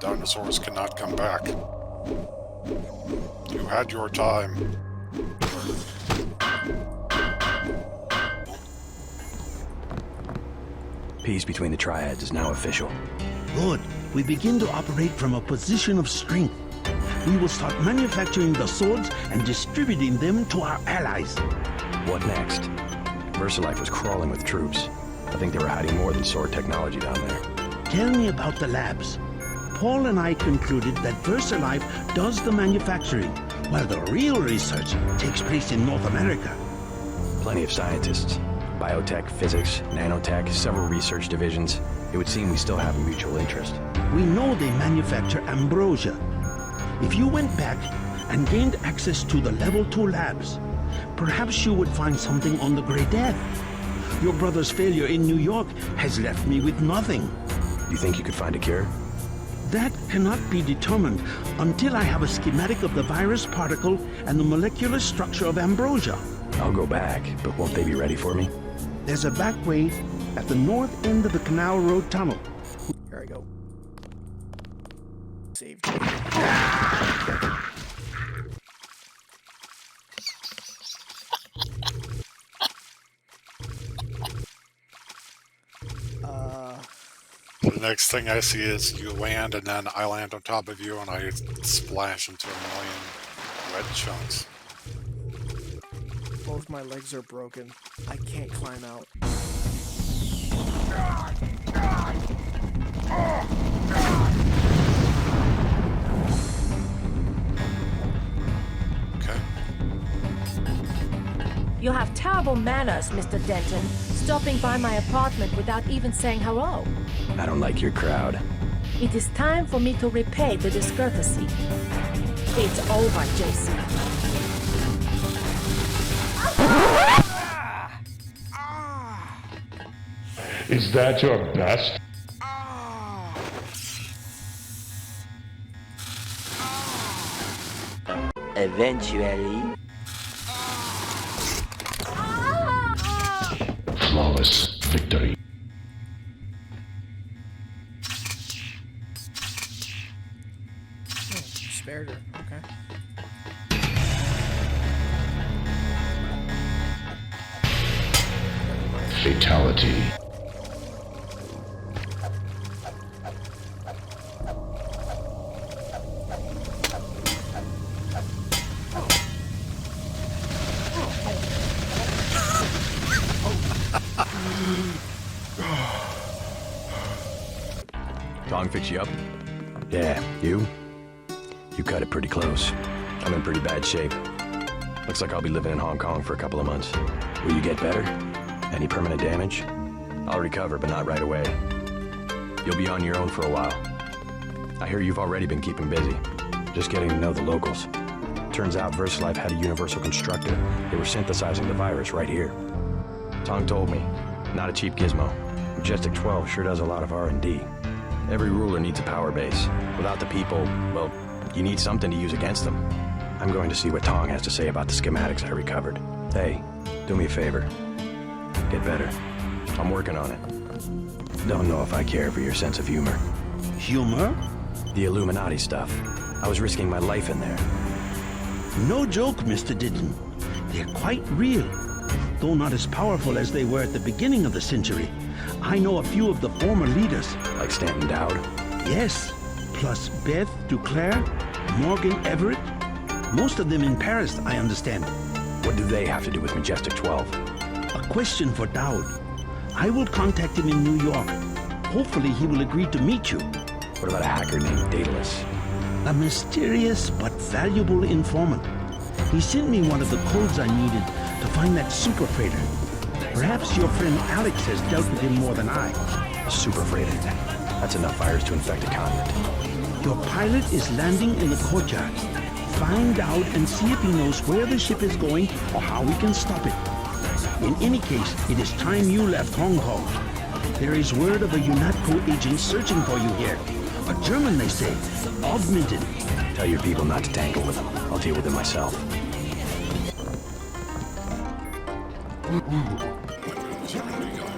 Dinosaurs cannot come back. You had your time. Peace between the triads is now official. Good. We begin to operate from a position of strength. We will start manufacturing the swords and distributing them to our allies. What next? VersaLife was crawling with troops. I think they were hiding more than sword technology down there. Tell me about the labs. Paul and I concluded that VersaLife does the manufacturing, while the real research takes place in North America. Plenty of scientists. Biotech, physics, nanotech, several research divisions. It would seem we still have a mutual interest. We know they manufacture ambrosia. If you went back and gained access to the Level 2 labs, perhaps you would find something on the Grey Death. Your brother's failure in New York has left me with nothing. You think you could find a cure? That cannot be determined until I have a schematic of the virus particle and the molecular structure of ambrosia. I'll go back, but won't they be ready for me? There's a back way at the north end of the Canal Road tunnel. Here I go. Saved. The next thing I see is you land, and then I land on top of you, and I splash into a million red chunks. Both my legs are broken. I can't climb out. Okay. You have terrible manners, Mr. Denton, stopping by my apartment without even saying hello. I don't like your crowd. It is time for me to repay the discourtesy. It's over, JC. Is that your best? Eventually. Flawless victory. Spared her. Okay. Fatality. Tong fix you up? Yeah, you? You cut it pretty close. I'm in pretty bad shape. Looks like I'll be living in Hong Kong for a couple of months. Will you get better? Any permanent damage? I'll recover, but not right away. You'll be on your own for a while. I hear you've already been keeping busy. Just getting to know the locals. Turns out VersaLife had a universal constructor. They were synthesizing the virus right here. Tong told me. Not a cheap gizmo. Majestic 12 sure does a lot of R&D. Every ruler needs a power base. Without the people, well, you need something to use against them. I'm going to see what Tong has to say about the schematics I recovered. Hey, do me a favor. Get better. I'm working on it. Don't know if I care for your sense of humor. Humor? The Illuminati stuff. I was risking my life in there. No joke, Mr. Denton. They're quite real, though not as powerful as they were at the beginning of the century. I know a few of the former leaders. Like Stanton Dowd? Yes, plus Beth Duclair, Morgan Everett. Most of them in Paris, I understand. What do they have to do with Majestic 12? A question for Dowd. I will contact him in New York. Hopefully he will agree to meet you. What about a hacker named Daedalus? A mysterious but valuable informant. He sent me one of the codes I needed to find that super freighter. Perhaps your friend Alex has dealt with him more than I. A super freighter. That's enough virus to infect a continent. Your pilot is landing in the courtyard. Find out and see if he knows where the ship is going or how we can stop it. In any case, it is time you left Hong Kong. There is word of a UNATCO agent searching for you here. A German, they say. Augmented. Tell your people not to tangle with them. I'll deal with them myself.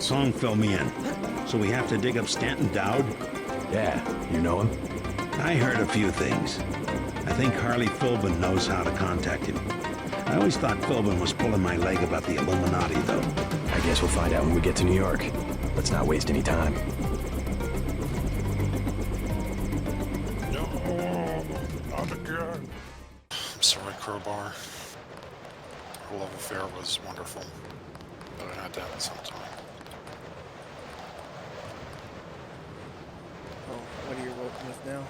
Song fell me in. So we have to dig up Stanton Dowd? Yeah, you know him? I heard a few things. I think Harley Philbin knows how to contact him. I always thought Philbin was pulling my leg about the Illuminati, though. I guess we'll find out when we get to New York. Let's not waste any time. No, not again. I'm sorry, Crowbar. Our love affair was wonderful, but I had to have it sometime. Oh, what are you working with now?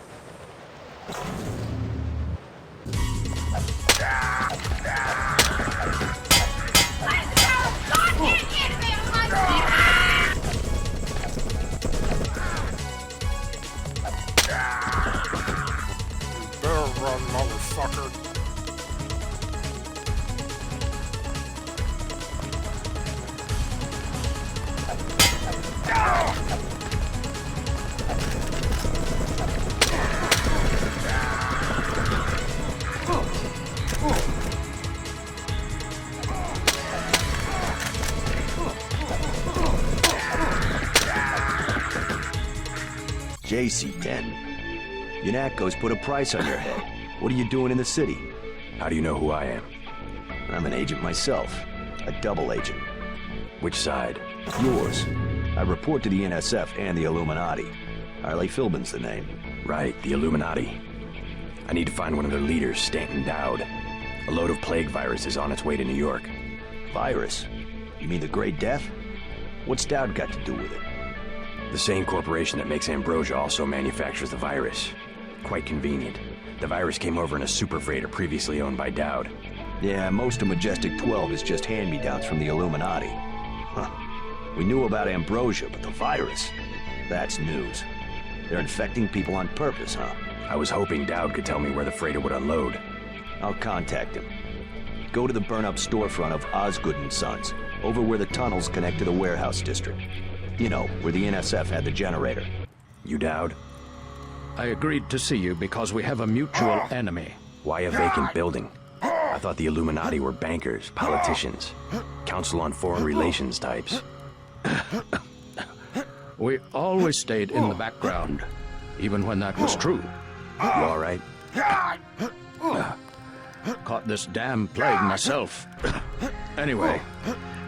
Better run, motherfucker. JC-10. UNATCO's put a price on your head. What are you doing in the city? How do you know who I am? I'm an agent myself. A double agent. Which side? Yours. I report to the NSF and the Illuminati. Harley Philbin's the name. Right, the Illuminati. I need to find one of their leaders, Stanton Dowd. A load of plague virus is on its way to New York. Virus? You mean the Great Death? What's Dowd got to do with it? The same corporation that makes ambrosia also manufactures the virus. Quite convenient. The virus came over in a super freighter previously owned by Dowd. Yeah, most of Majestic 12 is just hand-me-downs from the Illuminati. Huh. We knew about ambrosia, but the virus? That's news. They're infecting people on purpose, huh? I was hoping Dowd could tell me where the freighter would unload. I'll contact him. Go to the burn-up storefront of Osgood & Sons, over where the tunnels connect to the warehouse district. You know, where the NSF had the generator. You Dowd? I agreed to see you because we have a mutual enemy. Why a vacant building? I thought the Illuminati were bankers, politicians, Council on Foreign Relations types. We always stayed in the background, even when that was true. You all right? Caught this damn plague myself. Anyway,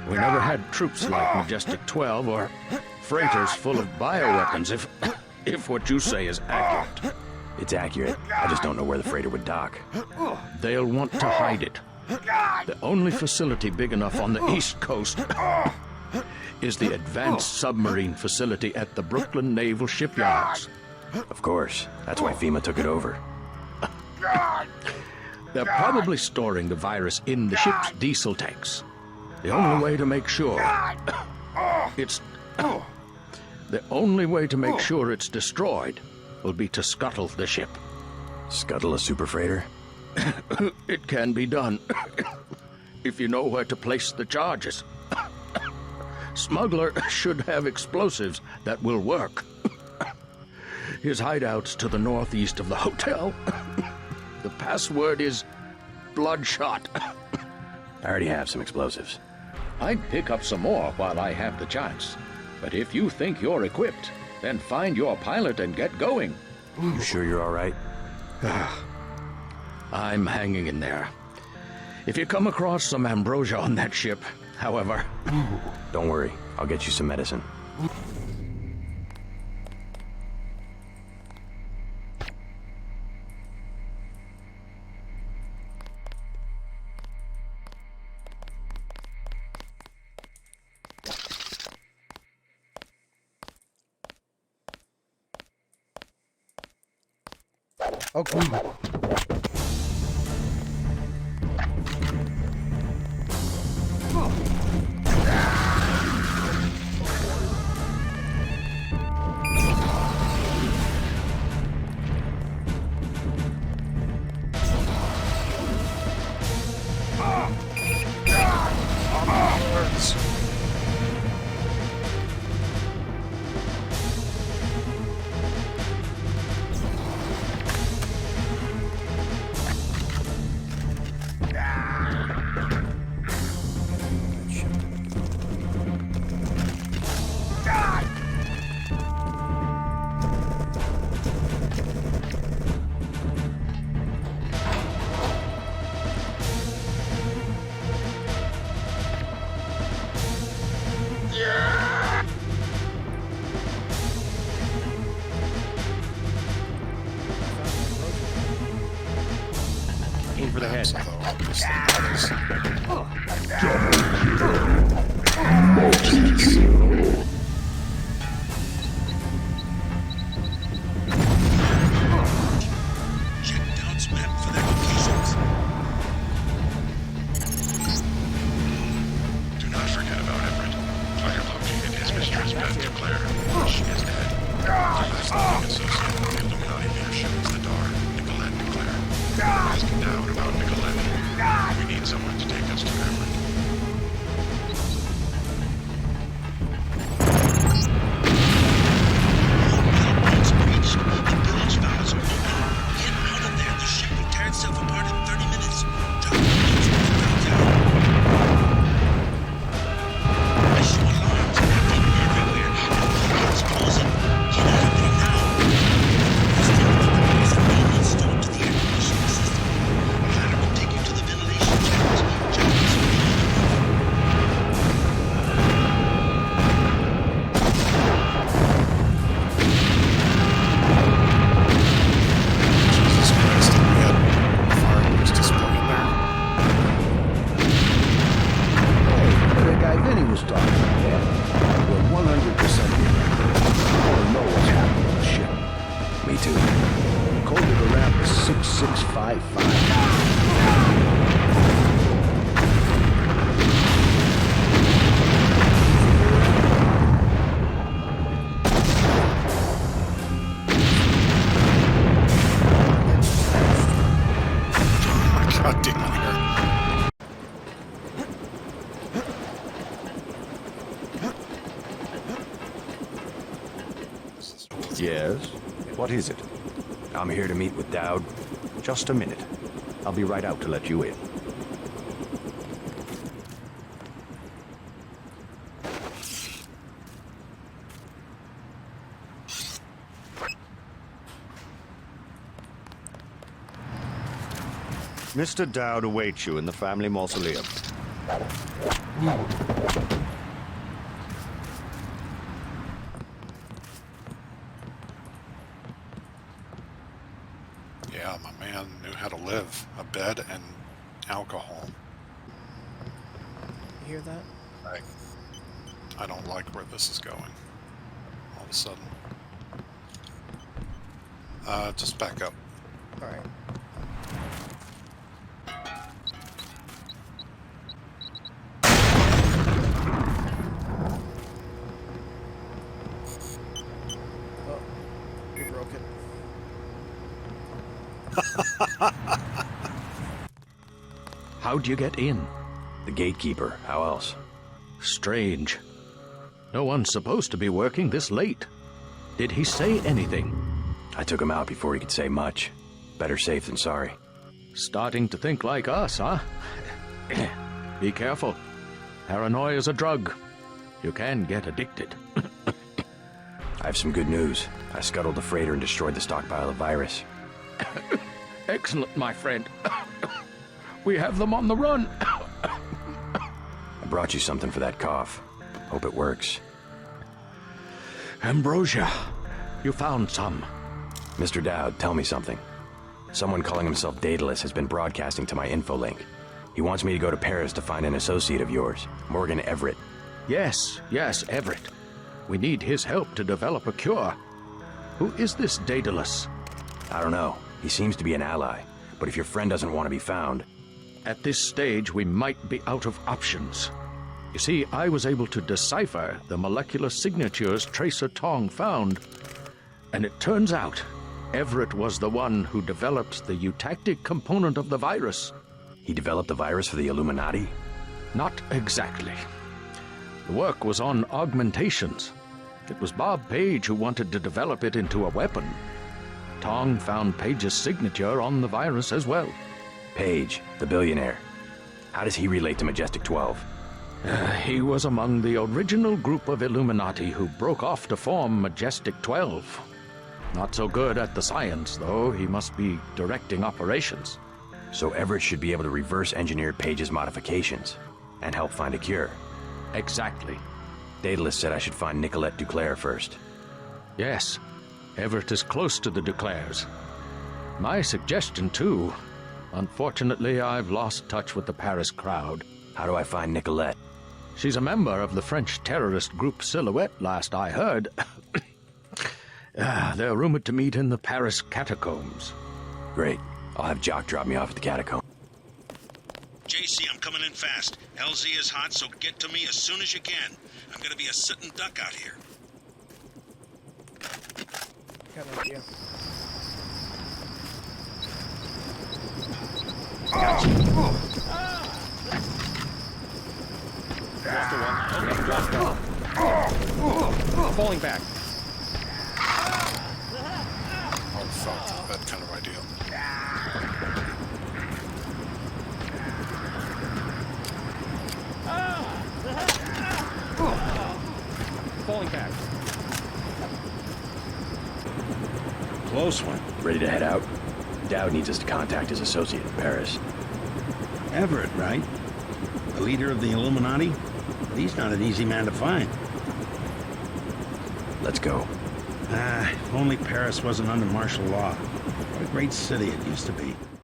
we never had troops like Majestic 12 or freighters full of bioweapons, if what you say is accurate. It's accurate. I just don't know where the freighter would dock. They'll want to hide it. The only facility big enough on the East Coast is the Advanced Submarine Facility at the Brooklyn Naval Shipyards. Of course. That's why FEMA took it over. They're probably storing the virus in the ship's diesel tanks. The only way to make sure it's destroyed will be to scuttle the ship. Scuttle a super freighter? It can be done if you know where to place the charges. Smuggler should have explosives that will work. His hideout's to the northeast of the hotel. The password is Bloodshot. I already have some explosives. I'd pick up some more while I have the chance. But if you think you're equipped, then find your pilot and get going. You sure you're all right? I'm hanging in there. If you come across some ambrosia on that ship, however... Don't worry, I'll get you some medicine. Okay. over the head. So, though, obviously, that is. Check Dowd's map for their locations. Do not forget about Everett. Fire located his mistress, Beth Duclair. She is dead. The last living associate with the Illuminati leadership is the Dar, Nicolette Duclair. Ask Dowd about Nicolette. We need someone to take us to Everett. Once breached, the bilge valves are open. Get out of there. The ship will tear itself apart in 30 minutes. Drop the bilge with the valves out. Issue alarms acting everywhere. It's closing. Get out of there now. First thing, there's a maintenance stone to the air conditioning system. A ladder will take you to the ventilation chambers. Job is Jesus Christ, did we had fireworks displaying there? Hey, the guy Vinny was talking about that. We're 100% in. I want to know what's happening on the ship. Me too. Coded around the 6655. God damn it here. Yes? What is it? I'm here to meet with Dowd. Just a minute. I'll be right out to let you in. Mr. Dowd awaits you in the family mausoleum. Yeah, my man knew how to live. A bed and alcohol. You hear that? I don't like where this is going. All of a sudden. Just back up. Alright. Oh, you broke it. How'd you get in? The gatekeeper. How else? Strange. No one's supposed to be working this late. Did he say anything? I took him out before he could say much. Better safe than sorry. Starting to think like us, huh? Be careful. Paranoia is a drug. You can get addicted. I have some good news. I scuttled the freighter and destroyed the stockpile of virus. Excellent, my friend. We have them on the run. I brought you something for that cough. Hope it works. Ambrosia, you found some. Mr. Dowd, tell me something. Someone calling himself Daedalus has been broadcasting to my infolink. He wants me to go to Paris to find an associate of yours, Morgan Everett. Yes, Everett. We need his help to develop a cure. Who is this Daedalus? I don't know. He seems to be an ally. But if your friend doesn't want to be found... At this stage, we might be out of options. You see, I was able to decipher the molecular signatures Tracer Tong found. And it turns out, Everett was the one who developed the eutactic component of the virus. He developed the virus for the Illuminati? Not exactly. The work was on augmentations. It was Bob Page who wanted to develop it into a weapon. Tong found Page's signature on the virus as well. Page, the billionaire. How does he relate to Majestic 12? He was among the original group of Illuminati who broke off to form Majestic 12. Not so good at the science, though. He must be directing operations. So Everett should be able to reverse engineer Page's modifications and help find a cure. Exactly. Daedalus said I should find Nicolette Duclair first. Yes, Everett is close to the Duclairs. My suggestion, too, Unfortunately, I've lost touch with the Paris crowd. How do I find Nicolette? She's a member of the French terrorist group Silhouette, last I heard. They're rumored to meet in the Paris catacombs. Great. I'll have Jock drop me off at the catacomb. JC, I'm coming in fast. LZ is hot, so get to me as soon as you can. I'm gonna be a sitting duck out here. Got an idea. Falling back. Oh, fuck. That kind of idea. Falling back. Close one. Ready to head out? Dowd needs us to contact his associate in Paris. Everett, right? The leader of the Illuminati? But he's not an easy man to find. Let's go. If only Paris wasn't under martial law. What a great city it used to be.